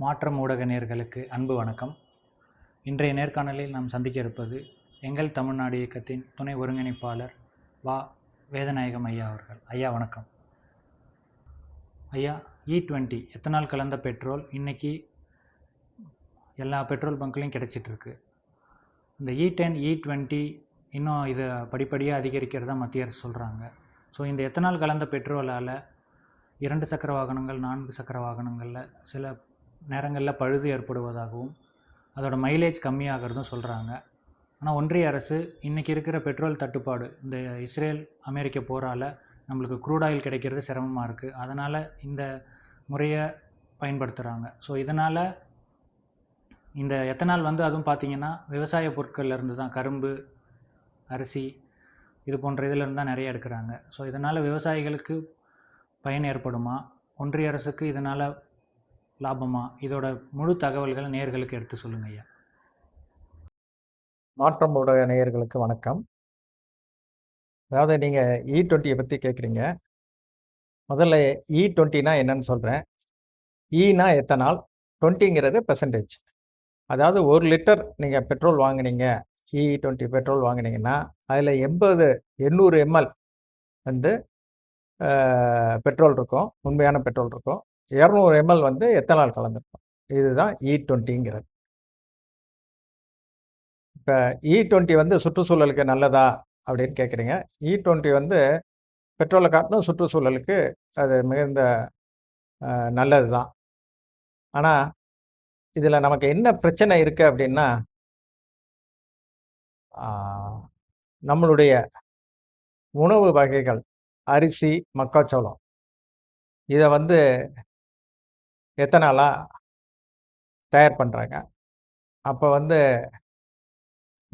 மாற்றம் ஊடக நேயர்களுக்கு அன்பு வணக்கம். இன்றைய நேர்காணலில் நாம் சந்திக்க இருப்பது எங்கள் தமிழ்நாடு இயக்கத்தின் துணை ஒருங்கிணைப்பாளர் வா. வேதநாயகம் ஐயா அவர்கள். ஐயா வணக்கம். ஐயா, E20 எத்தனால் கலந்த பெட்ரோல் இன்னைக்கு எல்லா பெட்ரோல் பங்க்லையும் கிடைச்சிட்ருக்கு. இந்த E10 E20 இன்னும் இதை படிப்படியாக அதிகரிக்கிறதா மத்திய அரசு சொல்கிறாங்க. ஸோ இந்த எத்தனால் கலந்த பெட்ரோலால் 2 சக்கர வாகனங்கள் 4 சக்கர வாகனங்களில் சில நேரங்களில் பழுது ஏற்படுவதாகவும் அதோட மைலேஜ் கம்மியாகிறதும் சொல்கிறாங்க. ஆனால் ஒன்றிய அரசு இன்றைக்கி இருக்கிற பெட்ரோல் தட்டுப்பாடு, இந்த இஸ்ரேல் அமெரிக்க போரால் நம்மளுக்கு க்ரூட் ஆயில் கிடைக்கிறது சிரமமாக இருக்குது, அதனால் இந்த முறையை பயன்படுத்துகிறாங்க. ஸோ இதனால் இந்த எத்தனால் அதுவும் பார்த்திங்கன்னா விவசாய பொருட்கள்லேருந்து தான், கரும்பு, அரிசி இது போன்ற இதிலேருந்து தான் நிறைய எடுக்கிறாங்க. ஸோ இதனால் விவசாயிகளுக்கு பயன் ஏற்படுமா, ஒன்றிய அரசுக்கு இதனால் லாபமா, இதோட முழு தகவல்களை நேயர்களுக்கு எடுத்து சொல்லுங்க ஐயா. மாற்றம் ஊடக நேயர்களுக்கு வணக்கம். அதாவது நீங்கள் E20 பற்றி கேட்குறீங்க. முதல்ல E20னா என்னன்னு சொல்கிறேன். ஈனா எத்தனால், 20ங்கிறது பெர்சன்டேஜ். அதாவது 1 லிட்டர் நீங்கள் பெட்ரோல் வாங்கினீங்க, E20 பெட்ரோல் வாங்கினீங்கன்னா அதில் 800 ml பெட்ரோல் இருக்கும், உண்மையான பெட்ரோல் இருக்கும். 200 ml எத்தனால் கலந்துருக்கும். இதுதான் E20ங்கிறது. இப்போ E20 சுற்றுச்சூழலுக்கு நல்லதா அப்படின்னு கேட்குறீங்க. E20 பெட்ரோலை காட்டிலும் சுற்றுச்சூழலுக்கு அது மிகுந்த நல்லது தான். ஆனால் இதில் நமக்கு என்ன பிரச்சனை இருக்குது அப்படின்னா, நம்மளுடைய உணவு வகைகள், அரிசி, மக்காச்சோளம், இதை எத்தனாலா தயார் பண்ணுறாங்க. அப்போ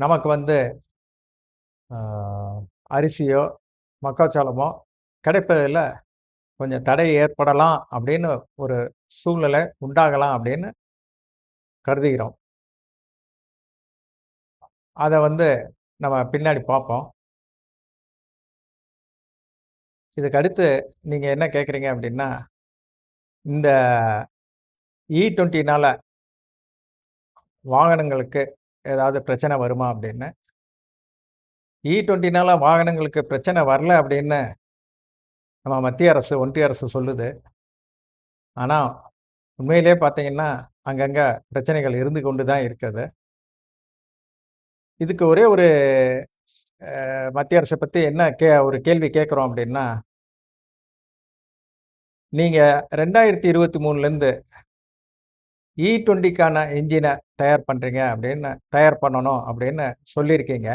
நமக்கு அரிசியோ மக்காச்சோளமோ கிடைப்பதில் கொஞ்சம் தடை ஏற்படலாம் அப்படின்னு ஒரு சூழ்நிலை உண்டாகலாம் அப்படின்னு கருதுகிறோம். அதை நம்ம பின்னாடி பார்ப்போம். இதுக்கு அடுத்து நீங்கள் என்ன கேட்குறீங்க அப்படின்னா, இந்த E20னால வாகனங்களுக்கு ஏதாவது பிரச்சனை வருமா அப்படின்னு. E20னால வாகனங்களுக்கு பிரச்சனை வரல அப்படின்னு நம்ம மத்திய அரசு, ஒன்றிய அரசு சொல்லுது. ஆனால் உண்மையிலே பார்த்தீங்கன்னா அங்கங்கே பிரச்சனைகள் இருந்து கொண்டு தான் இருக்குது. இதுக்கு ஒரே ஒரு மத்திய அரசை பற்றி என்ன ஒரு கேள்வி கேட்குறோம் அப்படின்னா, நீங்கள் 2023லேருந்து E20க்கான இன்ஜினை தயார் பண்ணுறீங்க அப்படின்னு, தயார் பண்ணணும் அப்படின்னு சொல்லியிருக்கீங்க.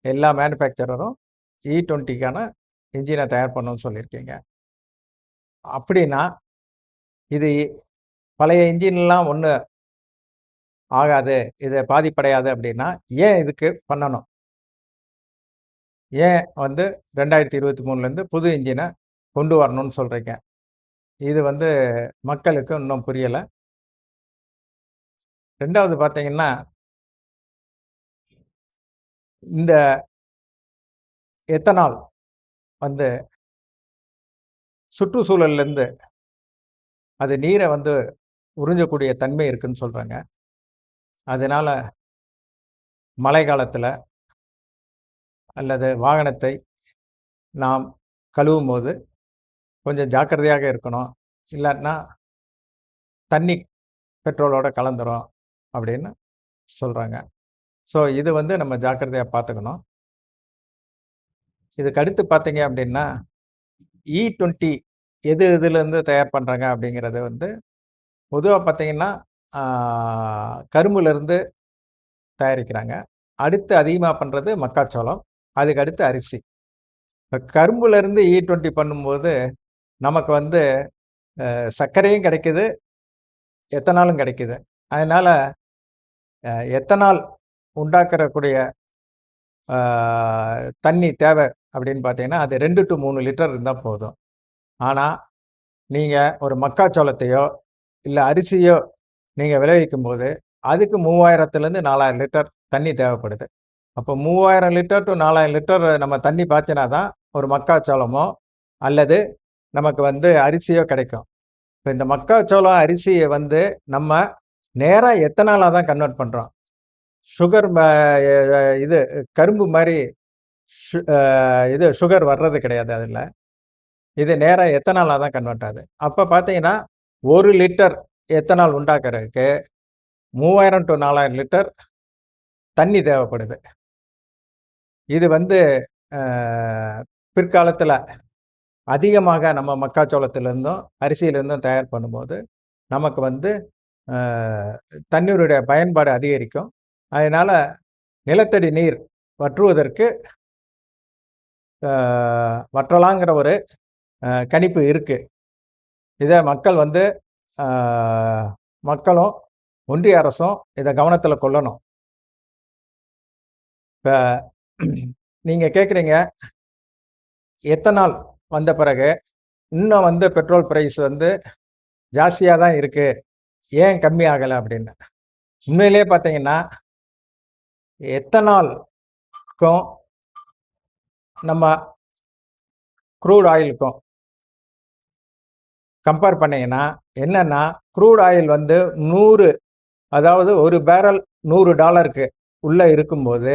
எல்லா மேனுஃபேக்சரரும் E20க்கான இன்ஜினை தயார் பண்ணணும்னு சொல்லியிருக்கீங்க. அப்படின்னா இது பழைய இன்ஜின்லாம் ஒன்றும் ஆகாது, இது பாதிப்படையாது அப்படின்னா ஏன் இதுக்கு பண்ணணும்? ஏன் 2023லேருந்து புது இன்ஜினை கொண்டு வரணும்னு சொல்கிறீங்க? இது மக்களுக்கு இன்னும் புரியலை. ரெண்டாவது பார்த்தீங்கன்னா, இந்த எத்தனால் சுற்றுச்சூழல்லேருந்து அது நீரை உறிஞ்சக்கூடிய தன்மை இருக்குன்னு சொல்கிறாங்க. அதனால் மழை காலத்தில் அல்லது வாகனத்தை நாம் கழுவும் போது கொஞ்சம் ஜாக்கிரதையாக இருக்கணும். இல்லாட்டினா தண்ணி பெட்ரோலோட கலந்துரும் அப்படின்னு சொல்கிறாங்க. ஸோ இது நம்ம ஜாக்கிரதையாக பார்த்துக்கணும். இதுக்கு அடுத்து பார்த்தீங்க அப்படின்னா, E20 இதுலேருந்து தயார் பண்ணுறாங்க அப்படிங்கிறது பொதுவாக பார்த்தீங்கன்னா கரும்புலேருந்து தயாரிக்கிறாங்க. அடுத்து அதிகமாக பண்ணுறது மக்காச்சோளம், அதுக்கு அடுத்து அரிசி. இப்போ கரும்புலேருந்து E20 பண்ணும்போது நமக்கு சர்க்கரையும் கிடைக்குது, எத்தனாலும் கிடைக்குது. அதனால் எத்தனால் உண்டாக்கக்கூடிய தண்ணி தேவை அப்படின்னு பார்த்தீங்கன்னா அது 2 to 3 லிட்டர் இருந்தால் போதும். ஆனால் நீங்கள் ஒரு மக்காச்சோளத்தையோ இல்லை அரிசியோ நீங்கள் விளைவிக்கும் போது அதுக்கு 3000லேருந்து 4000 லிட்டர் தண்ணி தேவைப்படுது. அப்போ 3000 லிட்டர் டு 4000 லிட்டர் நம்ம தண்ணி பாய்ச்சினா தான் ஒரு மக்காச்சோளமோ அல்லது நமக்கு அரிசியோ கிடைக்கும். இப்போ இந்த மக்காச்சோளம் அரிசியை வந்து நம்ம நேராக எத்தனாலாக தான் கன்வெர்ட் பண்ணுறோம். சுகர் இது கரும்பு மாதிரி இது சுகர் வர்றது கிடையாது அதில். இது நேராக எத்தனாலாக தான் கன்வெர்ட் ஆகுது. அப்போ பார்த்தீங்கன்னா 1 லிட்டர் எத்தனால் உண்டாக்குறதுக்கு 3000 to 4000 லிட்டர் தண்ணி தேவைப்படுது. இது வந்து பிற்காலத்தில் அதிகமாக நம்ம மக்காச்சோளத்திலிருந்தும் அரிசியிலிருந்தும் தயார் பண்ணும்போது நமக்கு வந்து தண்ணீருடைய பயன்பாடு அதிகரிக்கும். அதனால் நிலத்தடி நீர் வற்றுவதற்கு வற்றலாங்கிற ஒரு கணிப்பு இருக்குது. இதை மக்கள் வந்து மக்களும் ஒன்றிய அரசும் இதை கவனத்தில் கொள்ளணும். இப்போ நீங்கள் கேட்குறீங்க, எத்தனால் வந்த பிறகு இன்னும் வந்து பெட்ரோல் ப்ரைஸ் வந்து ஜாஸ்தியாக தான் இருக்குது, ஏன் கம்மி ஆகலை அப்படின்னு. உண்மையிலே பார்த்தீங்கன்னா எத்தனாலுக்கும் நம்ம க்ரூட் ஆயிலுக்கும் கம்பேர் பண்ணீங்கன்னா என்னன்னா, க்ரூட் ஆயில் வந்து 100, அதாவது ஒரு பேரல் $100 உள்ள இருக்கும்போது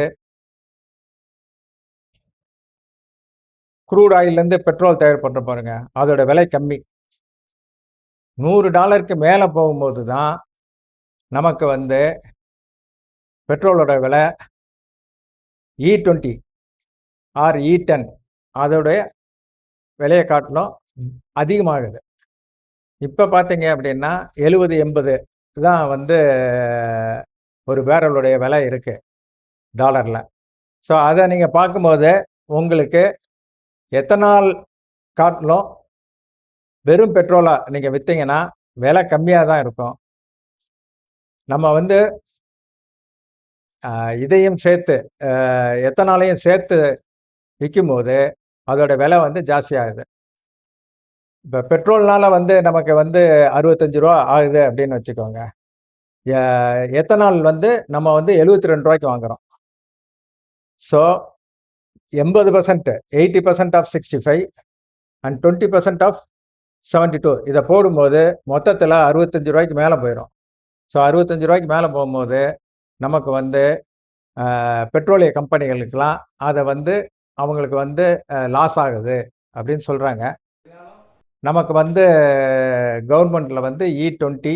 க்ரூட் ஆயிலேருந்து பெட்ரோல் தயார் பண்ணுற பாருங்க, அதோட விலை கம்மி. $100 மேலே போகும்போது தான் நமக்கு வந்து பெட்ரோலோட விலை E20 ஆர் E10 அதோடைய விலையை காட்டிலும் அதிகமாகுது. இப்போ பார்த்தீங்க அப்படின்னா 70-80 தான் வந்து ஒரு பேரலுடைய விலை இருக்குது டாலரில். ஸோ அதை நீங்கள் பார்க்கும்போது உங்களுக்கு எத்தனால் காட்டிலும் வெறும் பெட்ரோலாக நீங்கள் விற்றீங்கன்னா விலை கம்மியாக தான் இருக்கும். நம்ம வந்து இதையும் சேர்த்து எத்தனாலையும் சேர்த்து விற்கும்போது அதோட விலை வந்து ஜாஸ்தியாகுது. இப்போ பெட்ரோல்னால வந்து நமக்கு வந்து 65 ரூபா ஆகுது அப்படின்னு வச்சுக்கோங்க. எத்தனால் வந்து நம்ம வந்து 72 ரூபாய்க்கு வாங்குறோம். ஸோ 80%, 80% ஆஃப் 65 அண்ட் 20% ஆஃப் 72 இதை போடும்போது மொத்தத்தில் 65 ரூபாய்க்கு மேலே போயிடும். ஸோ 65 ரூபாய்க்கு மேலே போகும்போது நமக்கு வந்து பெட்ரோலிய கம்பெனிகளுக்கெல்லாம் அதை வந்து அவங்களுக்கு வந்து லாஸ் ஆகுது அப்படின்னு சொல்கிறாங்க. நமக்கு வந்து கவர்மெண்ட்டில் வந்து E20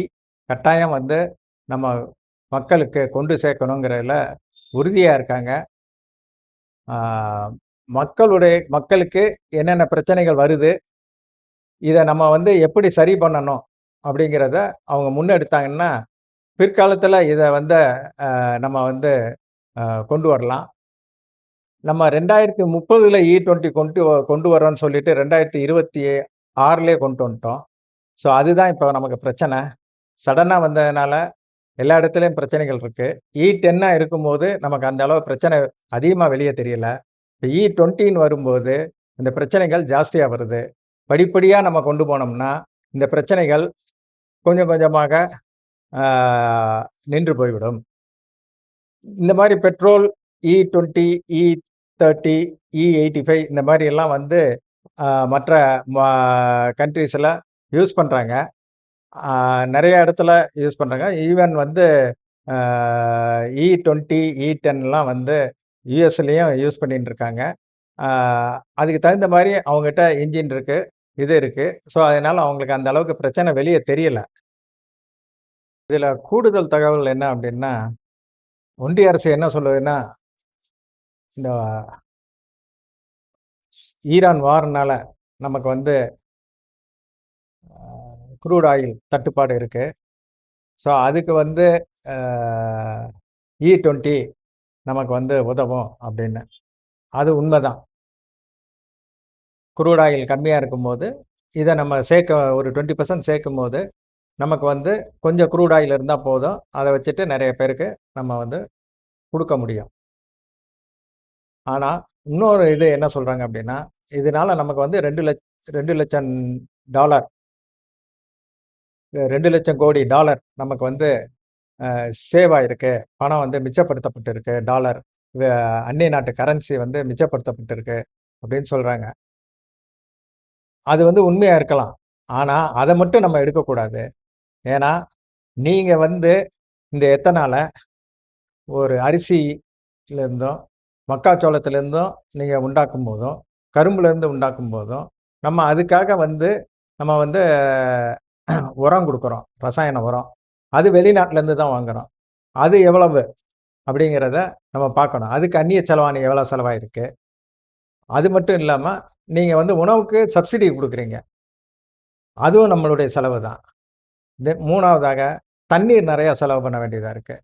கட்டாயம் வந்து நம்ம மக்களுக்கு கொண்டு சேர்க்கணுங்கிறதுல உறுதியாக இருக்காங்க. மக்களுக்கு என்னென்ன பிரச்சனைகள் வருது, இதை நம்ம வந்து எப்படி சரி பண்ணணும் அப்படிங்கிறத அவங்க முன்னெடுத்தாங்கன்னா பிற்காலத்தில் இதை வந்து நம்ம வந்து கொண்டு வரலாம். நம்ம 2030 E20 கொண்டு வரோன்னு சொல்லிட்டு 2026 கொண்டு வந்துட்டோம். ஸோ அதுதான் இப்போ நமக்கு பிரச்சனை. சடனாக வந்ததுனால எல்லா இடத்துலையும் பிரச்சனைகள் இருக்குது. E10 இருக்கும்போது நமக்கு அந்த அளவு பிரச்சனை அதிகமாக வெளியே தெரியல. இப்போ E20 வரும்போது இந்த பிரச்சனைகள் ஜாஸ்தியாக வருது. படிப்படியாக நம்ம கொண்டு போனோம்னா இந்த பிரச்சனைகள் கொஞ்சம் கொஞ்சமாக நின்று போய்விடும். இந்த மாதிரி பெட்ரோல் E20, E30, E85 இந்த மாதிரி எல்லாம் வந்து மற்ற கண்ட்ரீஸில் யூஸ் பண்ணுறாங்க. நிறைய இடத்துல யூஸ் பண்ணுறாங்க. ஈவன் வந்து E20, E10லாம் வந்து யூஎஸ்லேயும் யூஸ் பண்ணிட்டு இருக்காங்க. அதுக்கு தகுந்த மாதிரி அவங்ககிட்ட இன்ஜின் இருக்குது, இது இருக்குது. ஸோ அதனால் அவங்களுக்கு அந்த அளவுக்கு பிரச்சனை வெளியே தெரியலை. இதில் கூடுதல் தகவல் என்ன அப்படின்னா, ஒன்றிய அரசு என்ன சொல்லுதுன்னா, இந்த ஈரான் வார்னால நமக்கு வந்து க்ரூட் ஆயில் தட்டுப்பாடு இருக்கு. ஸோ அதுக்கு வந்து E20 நமக்கு வந்து உதவும் அப்படின்னு. அது உண்மைதான். க்ரூட் ஆயில் கம்மியாக இருக்கும்போது இதை நம்ம ஒரு 20% சேர்க்கும்போது நமக்கு வந்து கொஞ்சம் க்ரூட் ஆயில் இருந்தால் போதும். அதை வச்சுட்டு நிறைய பேருக்கு நம்ம வந்து கொடுக்க முடியும். ஆனால் இன்னொரு இது என்ன சொல்கிறாங்க அப்படின்னா, இதனால நமக்கு வந்து $2 லட்சம் 2 லட்சம் கோடி டாலர் நமக்கு வந்து சேவ் ஆகிருக்கு. பணம் வந்து மிச்சப்படுத்தப்பட்டிருக்கு. டாலர் அந்நிய நாட்டு கரன்சி வந்து மிச்சப்படுத்தப்பட்டிருக்கு அப்படின்னு சொல்கிறாங்க. அது வந்து உண்மையாக இருக்கலாம். ஆனால் அதை மட்டும் நம்ம எடுக்கக்கூடாது. ஏன்னா நீங்கள் வந்து இந்த எத்தனாலை ஒரு அரிசியிலேருந்தும் மக்காச்சோளத்துலேருந்தும் நீங்கள் உண்டாக்கும் போதும் கரும்புலேருந்து உண்டாக்கும் போதும் நம்ம அதுக்காக வந்து நம்ம வந்து உரம் கொடுக்குறோம், ரசாயன உரம். அது வெளிநாட்டிலேருந்து தான் வாங்குறோம். அது எவ்வளவு அப்படிங்கிறத நம்ம பார்க்கணும். அதுக்கு அந்நிய செலவாணி எவ்வளோ செலவாயிருக்கு. அது மட்டும் இல்லாமல் நீங்கள் வந்து உணவுக்கு சப்சிடி கொடுக்குறீங்க, அதுவும் நம்மளுடைய செலவு தான். மூணாவதாக தண்ணீர் நிறையா செலவு பண்ண வேண்டியதாக இருக்குது.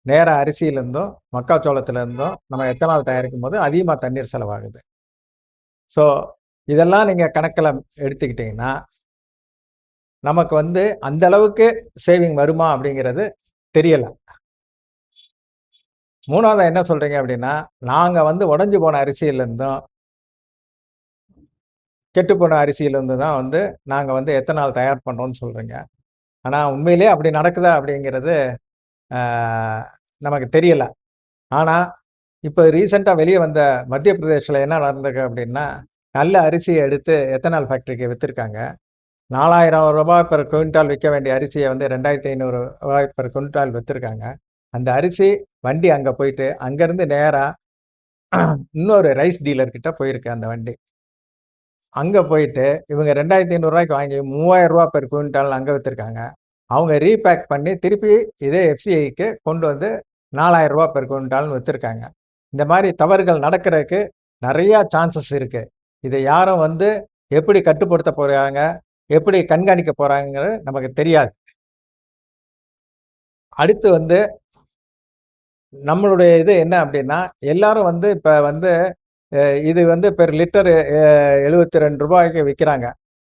நேராக அரிசியிலேருந்தும் மக்காச்சோளத்துலேருந்தும் நம்ம எத்தனால் தயாரிக்கும் போது அதிகமாக தண்ணீர் செலவாகுது. ஸோ இதெல்லாம் நீங்கள் கணக்கில் எடுத்துக்கிட்டிங்கன்னா நமக்கு வந்து அந்த அளவுக்கு சேவிங் வருமா அப்படிங்கிறது தெரியலை. மூணாவதாக என்ன சொல்கிறீங்க அப்படின்னா, நாங்கள் வந்து உடஞ்சி போன அரிசியிலேருந்தும் கெட்டுப்போன அரிசியிலேருந்து தான் வந்து நாங்கள் வந்து எத்தனால் தயார் பண்ணுறோம்னு சொல்கிறீங்க. ஆனால் உண்மையிலே அப்படி நடக்குதா அப்படிங்கிறது நமக்கு தெரியலை. ஆனால் இப்போ ரீசெண்டாக வெளியே வந்த மத்திய பிரதேசில் என்ன நடந்திருக்கு அப்படின்னா, நல்ல அரிசியை எடுத்து எத்தனால் ஃபேக்ட்ரிக்கு விற்றுருக்காங்க. ரூ. 4000 பெர் குவிண்டால் விற்க வேண்டிய அரிசியை வந்து ரூ. 2500 பெர் குவிண்டால் விற்றுருக்காங்க. அந்த அரிசி வண்டி அங்கே போயிட்டு அங்கேருந்து நேராக இன்னொரு ரைஸ் டீலர்கிட்ட போயிருக்கு அந்த வண்டி. அங்கே போயிட்டு இவங்க ரூ. 2500 வாங்கி ரூ. 3000 பெர் குவிண்டால் அங்கே விற்றுருக்காங்க. அவங்க ரீபேக் பண்ணி திருப்பி இதே எஃப்சிஐக்கு கொண்டு வந்து ரூ. 4000 பெர் குவிண்டால்னு விற்றுருக்காங்க. இந்த மாதிரி தவறுகள் நடக்கிறதுக்கு நிறையா சான்சஸ் இருக்குது. இதை யாரும் வந்து எப்படி கட்டுப்படுத்த போகிறாங்க, எப்படி கண்காணிக்க போகிறாங்கிறது நமக்கு தெரியாது. அடுத்து வந்து நம்மளுடைய இது என்ன அப்படின்னா, எல்லாரும் வந்து இப்போ வந்து இது வந்து பெர் லிட்டர் ரூ. 72 விற்கிறாங்க.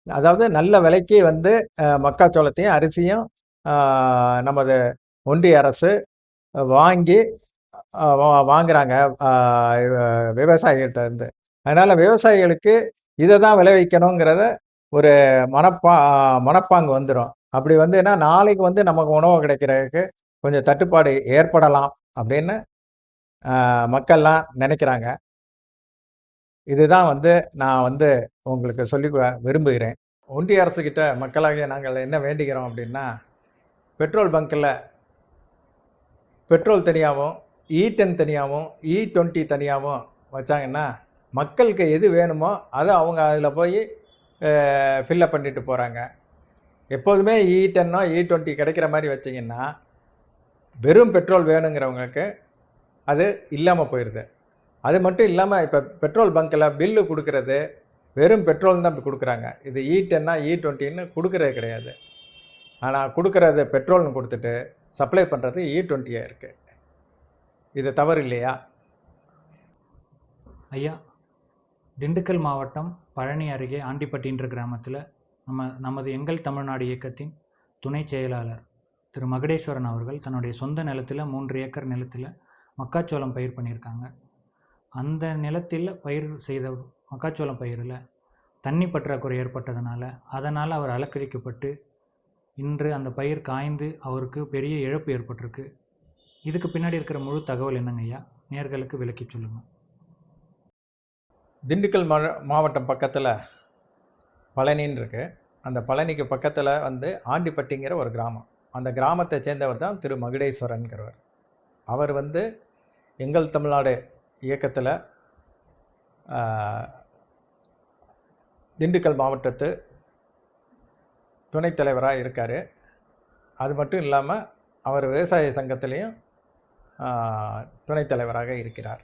அதாவது நல்ல விலைக்கு வந்து மக்காச்சோளத்தையும் அரிசியும் நமது ஒன்றிய அரசு வாங்கி வாங்குறாங்க விவசாயிகிட்ட இருந்து. அதனால் விவசாயிகளுக்கு இதை தான் விளைவிக்கணுங்கிறத ஒரு மனப்பாங்கு வந்துடும். அப்படி வந்துன்னா நாளைக்கு வந்து நமக்கு உணவு கிடைக்கிறதுக்கு கொஞ்சம் தட்டுப்பாடு ஏற்படலாம் அப்படின்னு மக்கள்லாம் நினைக்கிறாங்க. இதுதான் வந்து நான் வந்து உங்களுக்கு சொல்லி விரும்புகிறேன். ஒன்றிய அரசுக்கிட்ட மக்களாகிய நாங்கள் என்ன வேண்டுகிறோம் அப்படின்னா, பெட்ரோல் பங்க்கில் பெட்ரோல் தனியாகவும் E10 தனியாகவும் E20 தனியாகவும் வச்சாங்கன்னா மக்களுக்கு எது வேணுமோ அதை அவங்க அதில் போய் ஃபில்லப் பண்ணிட்டு போகிறாங்க. எப்போதுமே E10ஓ E20 கிடைக்கிற மாதிரி வச்சிங்கன்னா வெறும் பெட்ரோல் வேணுங்கிறவங்களுக்கு அது இல்லாமல் போயிடுது. அது மட்டும் இல்லாமல் இப்போ பெட்ரோல் பங்க்கில் பில்லு கொடுக்குறது வெறும் பெட்ரோல் தான் கொடுக்குறாங்க. இது E10 E20ன்னு கொடுக்குறது கிடையாது. ஆனால் கொடுக்குறது பெட்ரோல்னு கொடுத்துட்டு சப்ளை பண்ணுறது E20 இருக்குது. இது தவறு இல்லையா? ஐயா, திண்டுக்கல் மாவட்டம் பழனி அருகே ஆண்டிப்பட்டின்ற கிராமத்தில் நமது எங்கள் தமிழ்நாடு இயக்கத்தின் துணை செயலாளர் திரு மகுடேஸ்வரன் அவர்கள் தன்னுடைய சொந்த நிலத்தில் 3 ஏக்கர் நிலத்தில் மக்காச்சோளம் பயிர் பண்ணியிருக்காங்க. அந்த நிலத்தில் பயிர் செய்த மக்காச்சோளம் பயிரில் தண்ணி பற்றாக்குறை ஏற்பட்டதுனால அதனால் அவர் அலக்கழிக்கப்பட்டு இன்று அந்த பயிர் காய்ந்து அவருக்கு பெரிய இழப்பு ஏற்பட்டிருக்கு. இதுக்கு பின்னாடி இருக்கிற முழு தகவல் என்னங்க ஐயா? நேயர்களுக்கு விளக்கி சொல்லுங்கள். திண்டுக்கல் மாவட்டம் பக்கத்தில் பழனின்னு இருக்குது. அந்த பழனிக்கு பக்கத்தில் வந்து ஆண்டிப்பட்டிங்கிற ஒரு கிராமம். அந்த கிராமத்தை சேர்ந்தவர் தான் திரு மகுடேஸ்வரன்கிறவர். அவர் வந்து எங்கள் தமிழ்நாடு இயக்கத்தில் திண்டுக்கல் மாவட்டத்து துணைத் தலைவராக இருக்கார். அது மட்டும் இல்லாமல் அவர் விவசாய சங்கத்திலையும் துணைத் தலைவராக இருக்கிறார்.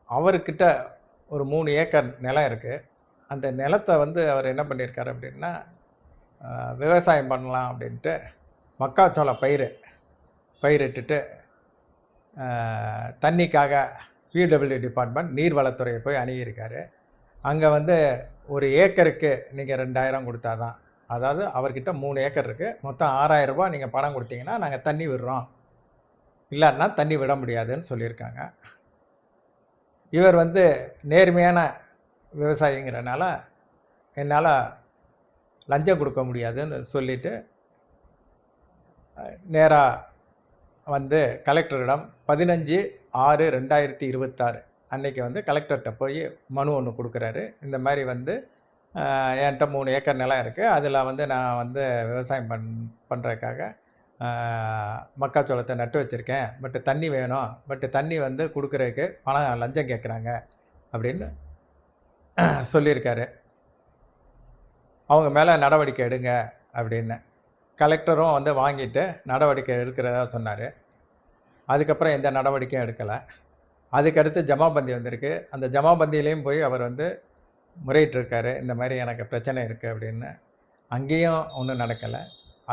அவர்கிட்ட ஒரு 3 ஏக்கர் நிலம் இருக்குது. அந்த நிலத்தை வந்து அவர் என்ன பண்ணியிருக்கார் அப்படின்னா, விவசாயம் பண்ணலாம் அப்படின்ட்டு மக்காச்சோள பயிரிட்டுட்டு தண்ணிக்காக பிடபிள்யூ டிபார்ட்மெண்ட் நீர்வளத்துறையை போய் அணுகியிருக்காரு. அங்கே வந்து ஒரு ஏக்கருக்கு நீங்கள் 2000 கொடுத்தா தான், அதாவது அவர்கிட்ட 3 ஏக்கர் இருக்குது, மொத்தம் 6000 ரூபாய் நீங்கள் பணம் கொடுத்தீங்கன்னா நாங்கள் தண்ணி விடுறோம், இல்லைன்னா தண்ணி விட முடியாதுன்னு சொல்லியிருக்காங்க. இவர் வந்து நேர்மையான விவசாயிங்கிறனால என்னால் லஞ்சம் கொடுக்க முடியாதுன்னு சொல்லிவிட்டு நேராக வந்து கலெக்டரிடம் 15/6/2026 அன்றைக்கி வந்து கலெக்டர்கிட்ட போய் மனு ஒன்று கொடுக்குறாரு. இந்த மாதிரி வந்து என்கிட்ட 3 ஏக்கர் நிலம் இருக்குது. அதில் வந்து நான் வந்து விவசாயம் பண்ணுறதுக்காக மக்காச்சோளத்தை நட்டு வச்சுருக்கேன். பட் தண்ணி வேணும். பட் தண்ணி வந்து கொடுக்குறதுக்கு பணம் லஞ்சம் கேட்குறாங்க அப்படின்னு சொல்லியிருக்காரு. அவங்க மேலே நடவடிக்கை எடுங்க அப்படின்னு. கலெக்டரும் வந்து வாங்கிட்டு நடவடிக்கை எடுக்கிறதா சொன்னார். அதுக்கப்புறம் எந்த நடவடிக்கையும் எடுக்கலை. அதுக்கடுத்து ஜமாபந்தி வந்திருக்கு. அந்த ஜமாபந்தியிலையும் போய் அவர் வந்து முறையிட்டிருக்காரு. இந்த மாதிரி எனக்கு பிரச்சனை இருக்குது அப்படின்னு. அங்கேயும் ஒன்றும் நடக்கலை.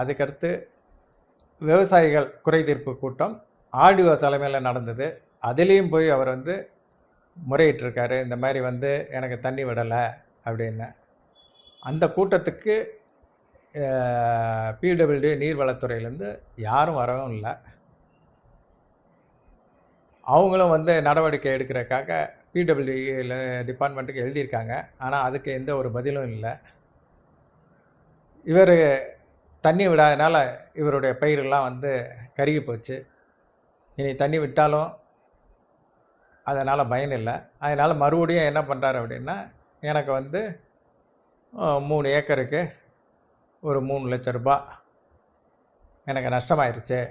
அதுக்கடுத்து விவசாயிகள் குறை தீர்ப்பு கூட்டம் ஆர்டிஓ தலைமையில் நடந்தது. அதுலேயும் போய் அவர் வந்து முறையிட்டிருக்காரு. இந்த மாதிரி வந்து எனக்கு தண்ணி விடலை அப்படின்னு. அந்த கூட்டத்துக்கு பிடபிள்யூடி நீர்வளத்துறையிலேருந்து யாரும் வரவும் இல்லை. அவங்களும் வந்து நடவடிக்கை எடுக்கிறதுக்காக பிடபிள்யூடியில் டிபார்ட்மெண்ட்டுக்கு எழுதியிருக்காங்க. ஆனால் அதுக்கு எந்த ஒரு பதிலும் இல்லை. இவர் தண்ணி விடாதனால இவருடைய பயிரெல்லாம் வந்து கருகி போச்சு. இனி தண்ணி விட்டாலும் அதனால் பயன் இல்லை. அதனால் மறுபடியும் என்ன பண்ணுறாரு அப்படின்னா, எனக்கு வந்து 3 ஏக்கருக்கு ஒரு 3 லட்ச ரூபா எனக்கு நஷ்டமாயிருச்சு.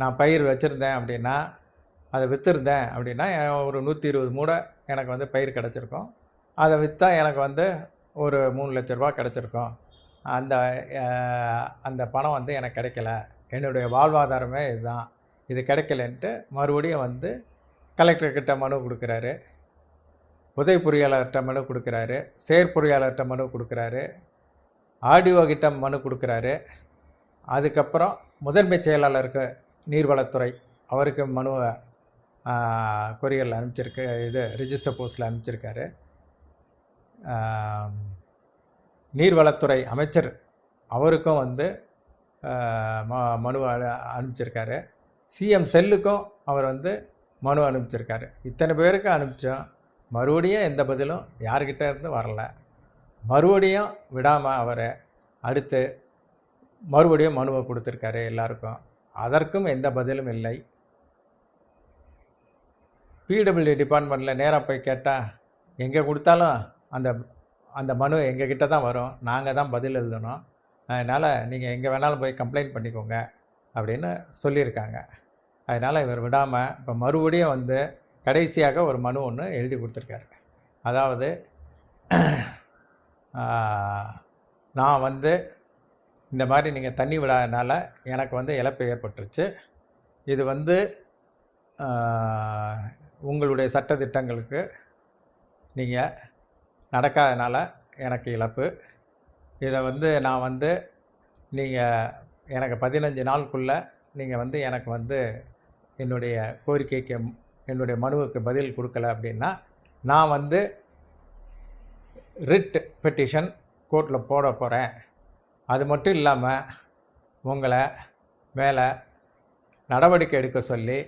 நான் பயிர் வச்சுருந்தேன் அப்படின்னா, அதை விற்றுருந்தேன் அப்படின்னா ஒரு 120 மூடை எனக்கு வந்து பயிர் கிடச்சிருக்கும். அதை விற்றா எனக்கு வந்து ஒரு 3 லட்ச ரூபா கிடச்சிருக்கும். அந்த பணம் வந்து எனக்கு கிடைக்கல. என்னுடைய வாழ்வாதாரமே இதுதான். இது கிடைக்கலன்ட்டு மறுபடியும் வந்து கலெக்டர்கிட்ட மனு கொடுக்குறாரு. உதவி பொறியாளர்கிட்ட மனு கொடுக்குறாரு. செயற்பொறியாளர்கிட்ட மனு கொடுக்குறாரு. ஆர்டிஓ கிட்ட மனு கொடுக்குறாரு. அதுக்கப்புறம் முதன்மை செயலாளருக்கு நீர்வளத்துறை அவருக்கு மனுவை கொரியரில் அனுப்பிச்சிருக்கு. இது ரிஜிஸ்டர் போஸ்ட்டில் அனுப்பிச்சிருக்காரு. நீர்வளத்துறை அமைச்சர் அவருக்கும் வந்து மனு அனுப்பிச்சிருக்காரு. சிஎம் செல்லுக்கும் அவர் வந்து மனு அனுப்பிச்சிருக்காரு. இத்தனை பேருக்கு அனுப்பிச்சோம். மறுபடியும் எந்த பதிலும் யார்கிட்ட இருந்து வரல. மறுபடியும் விடாமல் அவரை அடுத்து மறுபடியும் மனுவை கொடுத்துருக்காரு எல்லாருக்கும். அதற்கும் எந்த பதிலும் இல்லை. பிடபிள்யூ டிபார்ட்மெண்ட்டில் நேராக போய் கேட்டால் எங்கே கொடுத்தாலும் அந்த மனு எங்ககிட்ட தான் வரும். நாங்கள் தான் பதில் எழுதணும். அதனால் நீங்கள் எங்கே வேணாலும் போய் கம்ப்ளைண்ட் பண்ணிக்கோங்க அப்படின்னு சொல்லியிருக்காங்க. அதனால் இவர் விடாமல் இப்போ மறுபடியும் வந்து கடைசியாக ஒரு மனு ஒன்று எழுதி கொடுத்துருக்காரு. அதாவது நான் வந்து இந்த மாதிரி நீங்கள் தண்ணி விடாதனால எனக்கு வந்து இழப்பு ஏற்பட்டுருச்சு. இது வந்து உங்களுடைய சட்டத்திட்டங்களுக்கு நீங்கள் நடக்காதனால எனக்கு இழப்பு. இதை வந்து நான் வந்து நீங்கள் எனக்கு 15 நாளுக்குள்ளே நீங்கள் வந்து எனக்கு வந்து என்னுடைய கோரிக்கைக்கு என்னுடைய மனுவுக்கு பதில் கொடுக்கல அப்படின்னா நான் வந்து ரிட் பெட்டிஷன் கோர்ட்டில் போட போகிறேன். அது மட்டும் இல்லாமல் உங்களை மேலே நடவடிக்கை எடுக்க சொல்லி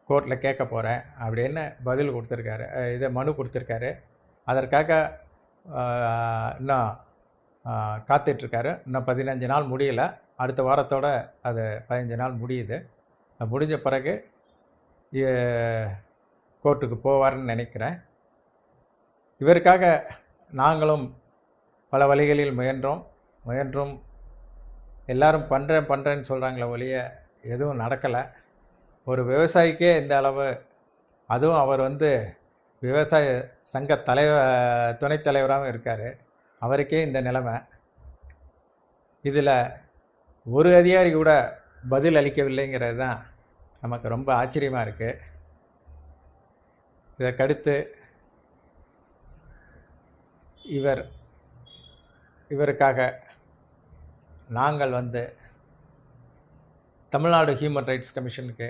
கோர்ட்டில் கேட்க போகிறேன் அப்படின்னு பதில் கொடுத்துருக்காரு. இதை மனு கொடுத்துருக்காரு. அதற்காக இன்னும் காத்துட்ருக்காரு. இன்னும் 15 நாள் முடியலை. அடுத்த வாரத்தோட அது 15 நாள் முடியுது. முடிஞ்ச பிறகு கோர்ட்டுக்கு போவார்னு நினைக்கிறேன். இவருக்காக நாங்களும் பல வழிகளில் முயன்றும் எல்லாரும் பண்ணுறேன்னு சொல்கிறாங்களே ஒழிய எதுவும் நடக்கலை. ஒரு விவசாயிக்கே இந்த அளவு, அதுவும் அவர் வந்து விவசாய சங்க துணைத் தலைவராகவும் இருக்கார். அவருக்கே இந்த நிலைமை. இதில் ஒரு அதிகாரி கூட பதில் அளிக்கவில்லைங்கிறது தான் நமக்கு ரொம்ப ஆச்சரியமாக இருக்குது. இதற்கடுத்து இவருக்காக நாங்கள் வந்து தமிழ்நாடு ஹியூமன் ரைட்ஸ் கமிஷனுக்கு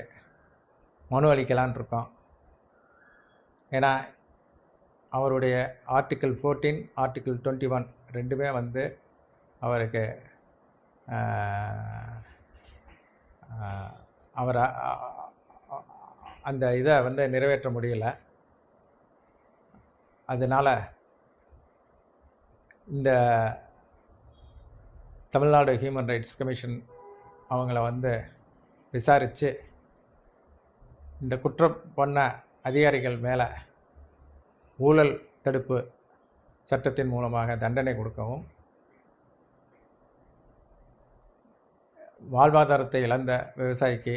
மனு அளிக்கலான் இருக்கோம். ஏன்னா அவருடைய ஆர்டிக்கிள் 14, ஆர்டிக்கிள் 21 ரெண்டுமே வந்து அவருக்கு அவரை அந்த இதை வந்து நிறைவேற்ற முடியல. அதனால் இந்த தமிழ்நாடு ஹியூமன் ரைட்ஸ் கமிஷன் அவங்கள வந்து விசாரித்து இந்த குற்றம் பண்ண அதிகாரிகள் மேலே ஊழல் தடுப்பு சட்டத்தின் மூலமாக தண்டனை கொடுக்கவும், வாழ்வாதாரத்தை இழந்த விவசாயிக்கு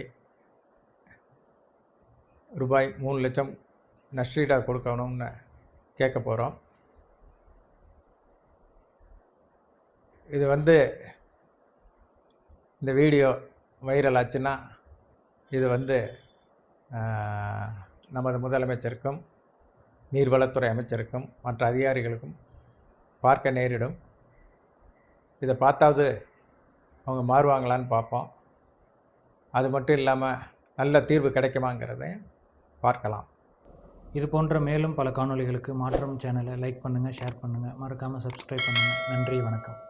ரூபாய் 3 லட்சம் நஷ்டஈடா கொடுக்கணும்னு கேட்க போகிறோம். இது இந்த வீடியோ வைரல் ஆச்சுன்னா இது நமது முதலமைச்சருக்கும் நீர்வளத்துறை அமைச்சருக்கும் மற்ற அதிகாரிகளுக்கும் பார்க்க நேரிடும். இதை பார்த்தாவது அவங்க மாறுவாங்களான்னு பார்ப்போம். அது மட்டும் இல்லாமல் நல்ல தீர்வு கிடைக்குமாங்கிறதை பார்க்கலாம். இது போன்ற மேலும் பல காணொளிகளுக்கு மாற்றம் சேனலை லைக் பண்ணுங்கள், ஷேர் பண்ணுங்கள், மறக்காமல் சப்ஸ்கிரைப் பண்ணுங்கள். நன்றி, வணக்கம்.